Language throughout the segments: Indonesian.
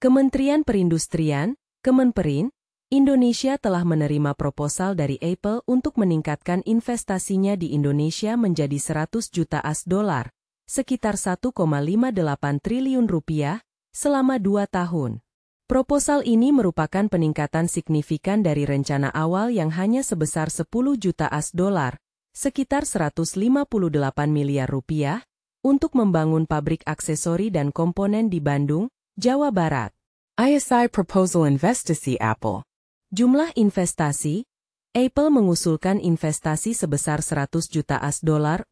Kementerian Perindustrian, Kemenperin, Indonesia telah menerima proposal dari Apple untuk meningkatkan investasinya di Indonesia menjadi 100 juta $, sekitar 1,58 triliun rupiah, selama 2 tahun. Proposal ini merupakan peningkatan signifikan dari rencana awal yang hanya sebesar 10 juta $, sekitar 158 miliar rupiah, untuk membangun pabrik aksesori dan komponen di Bandung, Jawa Barat. ISI Proposal Investasi Apple. Jumlah investasi, Apple mengusulkan investasi sebesar 100 juta $,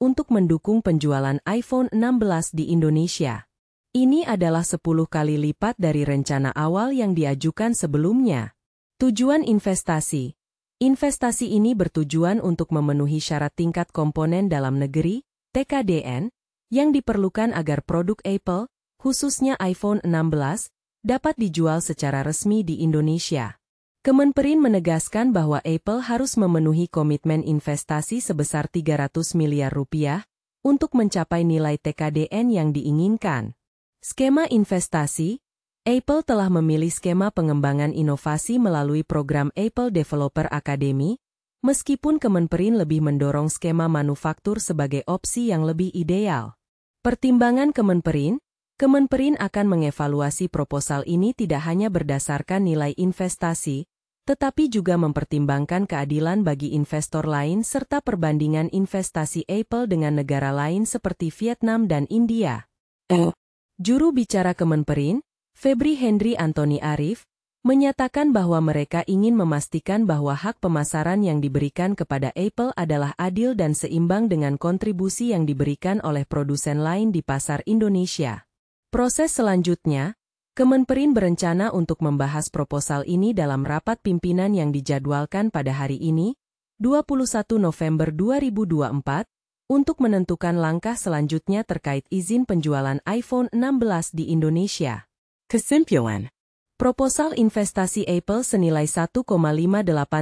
untuk mendukung penjualan iPhone 16 di Indonesia. Ini adalah 10 kali lipat dari rencana awal yang diajukan sebelumnya. Tujuan investasi. Investasi ini bertujuan untuk memenuhi syarat tingkat komponen dalam negeri, TKDN, yang diperlukan agar produk Apple, khususnya iPhone 16, dapat dijual secara resmi di Indonesia. Kemenperin menegaskan bahwa Apple harus memenuhi komitmen investasi sebesar 300 miliar rupiah untuk mencapai nilai TKDN yang diinginkan. Skema investasi, Apple telah memilih skema pengembangan inovasi melalui program Apple Developer Academy, meskipun Kemenperin lebih mendorong skema manufaktur sebagai opsi yang lebih ideal. Pertimbangan Kemenperin akan mengevaluasi proposal ini tidak hanya berdasarkan nilai investasi, tetapi juga mempertimbangkan keadilan bagi investor lain serta perbandingan investasi Apple dengan negara lain seperti Vietnam dan India. Juru bicara Kemenperin, Febri Henry Anthony Arif, menyatakan bahwa mereka ingin memastikan bahwa hak pemasaran yang diberikan kepada Apple adalah adil dan seimbang dengan kontribusi yang diberikan oleh produsen lain di pasar Indonesia. Proses selanjutnya, Kemenperin berencana untuk membahas proposal ini dalam rapat pimpinan yang dijadwalkan pada hari ini, 21 November 2024, untuk menentukan langkah selanjutnya terkait izin penjualan iPhone 16 di Indonesia. Kesimpulan. Proposal investasi Apple senilai 1,58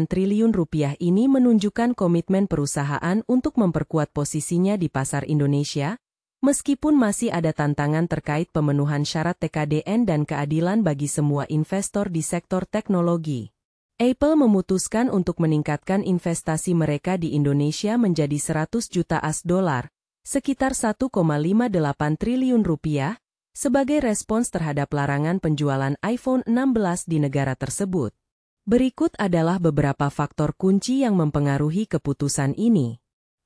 triliun rupiah ini menunjukkan komitmen perusahaan untuk memperkuat posisinya di pasar Indonesia, meskipun masih ada tantangan terkait pemenuhan syarat TKDN dan keadilan bagi semua investor di sektor teknologi. Apple memutuskan untuk meningkatkan investasi mereka di Indonesia menjadi 100 juta $, sekitar 1,58 triliun rupiah, sebagai respons terhadap larangan penjualan iPhone 16 di negara tersebut. Berikut adalah beberapa faktor kunci yang mempengaruhi keputusan ini.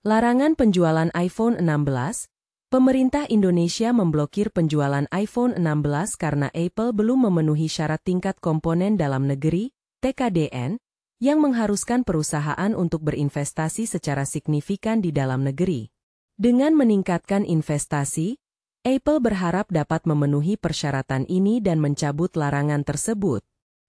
Larangan penjualan iPhone 16. Pemerintah Indonesia memblokir penjualan iPhone 16 karena Apple belum memenuhi syarat tingkat komponen dalam negeri, TKDN, yang mengharuskan perusahaan untuk berinvestasi secara signifikan di dalam negeri. Dengan meningkatkan investasi, Apple berharap dapat memenuhi persyaratan ini dan mencabut larangan tersebut.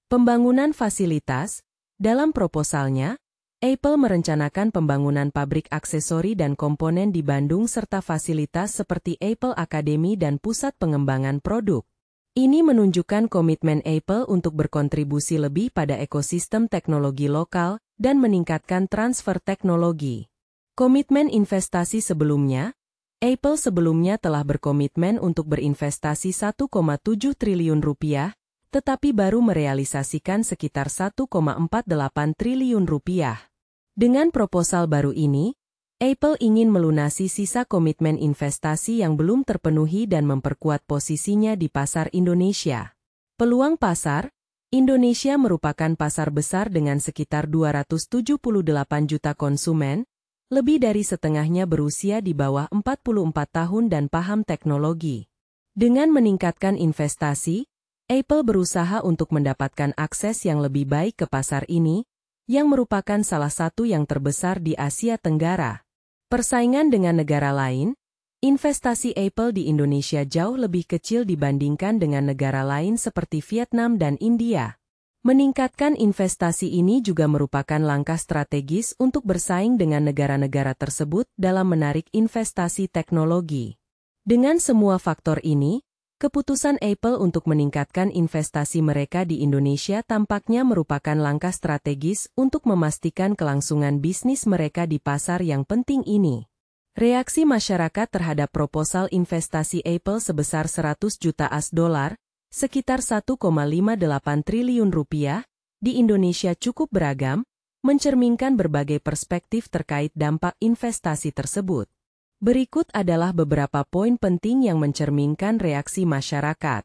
Pembangunan fasilitas, dalam proposalnya, Apple merencanakan pembangunan pabrik aksesori dan komponen di Bandung serta fasilitas seperti Apple Academy dan pusat pengembangan produk. Ini menunjukkan komitmen Apple untuk berkontribusi lebih pada ekosistem teknologi lokal dan meningkatkan transfer teknologi. Komitmen investasi sebelumnya, Apple sebelumnya telah berkomitmen untuk berinvestasi 1,7 triliun rupiah, tetapi baru merealisasikan sekitar 1,48 triliun rupiah. Dengan proposal baru ini, Apple ingin melunasi sisa komitmen investasi yang belum terpenuhi dan memperkuat posisinya di pasar Indonesia. Peluang pasar, Indonesia merupakan pasar besar dengan sekitar 278 juta konsumen, lebih dari setengahnya berusia di bawah 44 tahun dan paham teknologi. Dengan meningkatkan investasi, Apple berusaha untuk mendapatkan akses yang lebih baik ke pasar ini, yang merupakan salah satu yang terbesar di Asia Tenggara. Persaingan dengan negara lain, investasi Apple di Indonesia jauh lebih kecil dibandingkan dengan negara lain seperti Vietnam dan India. Meningkatkan investasi ini juga merupakan langkah strategis untuk bersaing dengan negara-negara tersebut dalam menarik investasi teknologi. Dengan semua faktor ini, keputusan Apple untuk meningkatkan investasi mereka di Indonesia tampaknya merupakan langkah strategis untuk memastikan kelangsungan bisnis mereka di pasar yang penting ini. Reaksi masyarakat terhadap proposal investasi Apple sebesar 100 juta $, sekitar 1,58 triliun rupiah, di Indonesia cukup beragam, mencerminkan berbagai perspektif terkait dampak investasi tersebut. Berikut adalah beberapa poin penting yang mencerminkan reaksi masyarakat.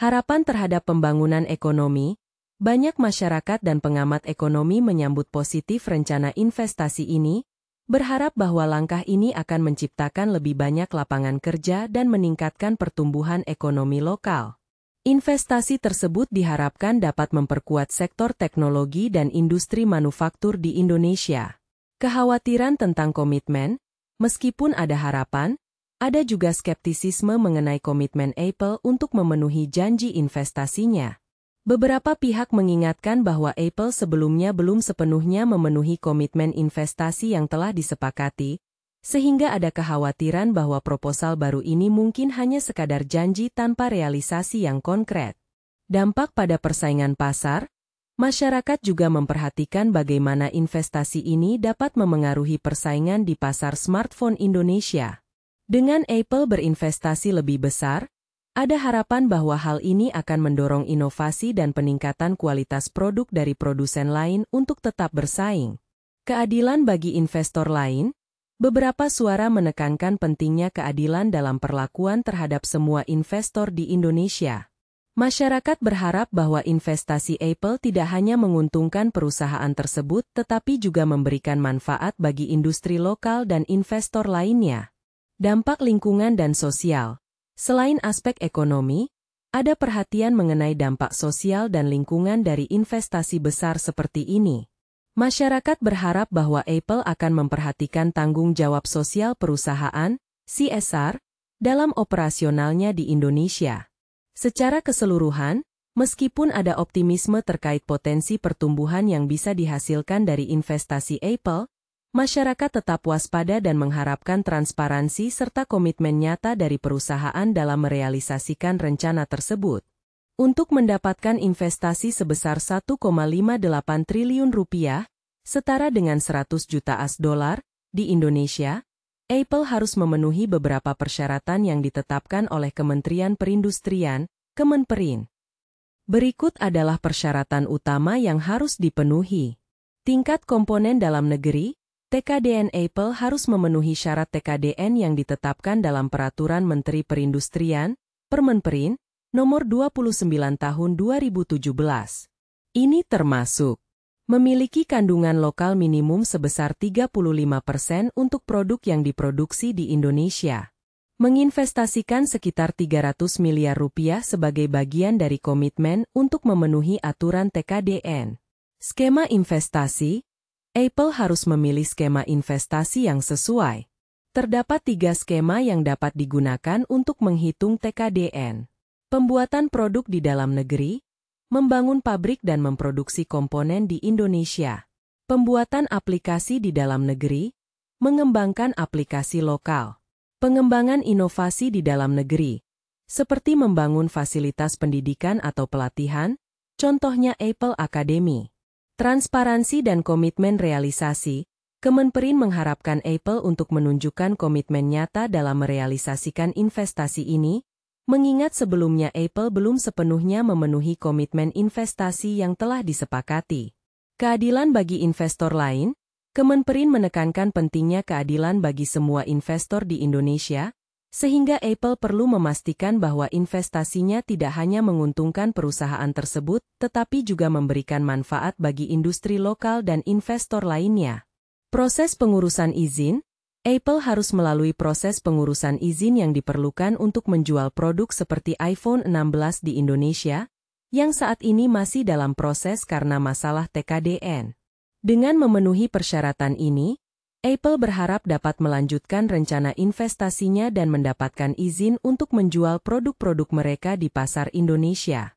Harapan terhadap pembangunan ekonomi. Banyak masyarakat dan pengamat ekonomi menyambut positif rencana investasi ini, berharap bahwa langkah ini akan menciptakan lebih banyak lapangan kerja dan meningkatkan pertumbuhan ekonomi lokal. Investasi tersebut diharapkan dapat memperkuat sektor teknologi dan industri manufaktur di Indonesia. Kekhawatiran tentang komitmen, meskipun ada harapan, ada juga skeptisisme mengenai komitmen Apple untuk memenuhi janji investasinya. Beberapa pihak mengingatkan bahwa Apple sebelumnya belum sepenuhnya memenuhi komitmen investasi yang telah disepakati, sehingga ada kekhawatiran bahwa proposal baru ini mungkin hanya sekadar janji tanpa realisasi yang konkret. Dampak pada persaingan pasar, masyarakat juga memperhatikan bagaimana investasi ini dapat memengaruhi persaingan di pasar smartphone Indonesia. Dengan Apple berinvestasi lebih besar, ada harapan bahwa hal ini akan mendorong inovasi dan peningkatan kualitas produk dari produsen lain untuk tetap bersaing. Keadilan bagi investor lain, beberapa suara menekankan pentingnya keadilan dalam perlakuan terhadap semua investor di Indonesia. Masyarakat berharap bahwa investasi Apple tidak hanya menguntungkan perusahaan tersebut tetapi juga memberikan manfaat bagi industri lokal dan investor lainnya. Dampak lingkungan dan sosial. Selain aspek ekonomi, ada perhatian mengenai dampak sosial dan lingkungan dari investasi besar seperti ini. Masyarakat berharap bahwa Apple akan memperhatikan tanggung jawab sosial perusahaan, CSR, dalam operasionalnya di Indonesia. Secara keseluruhan, meskipun ada optimisme terkait potensi pertumbuhan yang bisa dihasilkan dari investasi Apple, masyarakat tetap waspada dan mengharapkan transparansi serta komitmen nyata dari perusahaan dalam merealisasikan rencana tersebut. Untuk mendapatkan investasi sebesar 1,58 triliun rupiah, setara dengan 100 juta $, di Indonesia, Apple harus memenuhi beberapa persyaratan yang ditetapkan oleh Kementerian Perindustrian, Kemenperin. Berikut adalah persyaratan utama yang harus dipenuhi. Tingkat komponen dalam negeri. TKDN Apple harus memenuhi syarat TKDN yang ditetapkan dalam Peraturan Menteri Perindustrian, Permenperin, Nomor 29 Tahun 2017. Ini termasuk memiliki kandungan lokal minimum sebesar 35% untuk produk yang diproduksi di Indonesia. Menginvestasikan sekitar 300 miliar rupiah sebagai bagian dari komitmen untuk memenuhi aturan TKDN. Skema investasi. Apple harus memilih skema investasi yang sesuai. Terdapat 3 skema yang dapat digunakan untuk menghitung TKDN. Pembuatan produk di dalam negeri, membangun pabrik dan memproduksi komponen di Indonesia. Pembuatan aplikasi di dalam negeri, mengembangkan aplikasi lokal. Pengembangan inovasi di dalam negeri, seperti membangun fasilitas pendidikan atau pelatihan, contohnya Apple Academy. Transparansi dan komitmen realisasi, Kemenperin mengharapkan Apple untuk menunjukkan komitmen nyata dalam merealisasikan investasi ini, mengingat sebelumnya Apple belum sepenuhnya memenuhi komitmen investasi yang telah disepakati. Keadilan bagi investor lain, Kemenperin menekankan pentingnya keadilan bagi semua investor di Indonesia, sehingga Apple perlu memastikan bahwa investasinya tidak hanya menguntungkan perusahaan tersebut, tetapi juga memberikan manfaat bagi industri lokal dan investor lainnya. Proses pengurusan izin. Apple harus melalui proses pengurusan izin yang diperlukan untuk menjual produk seperti iPhone 16 di Indonesia, yang saat ini masih dalam proses karena masalah TKDN. Dengan memenuhi persyaratan ini, Apple berharap dapat melanjutkan rencana investasinya dan mendapatkan izin untuk menjual produk-produk mereka di pasar Indonesia.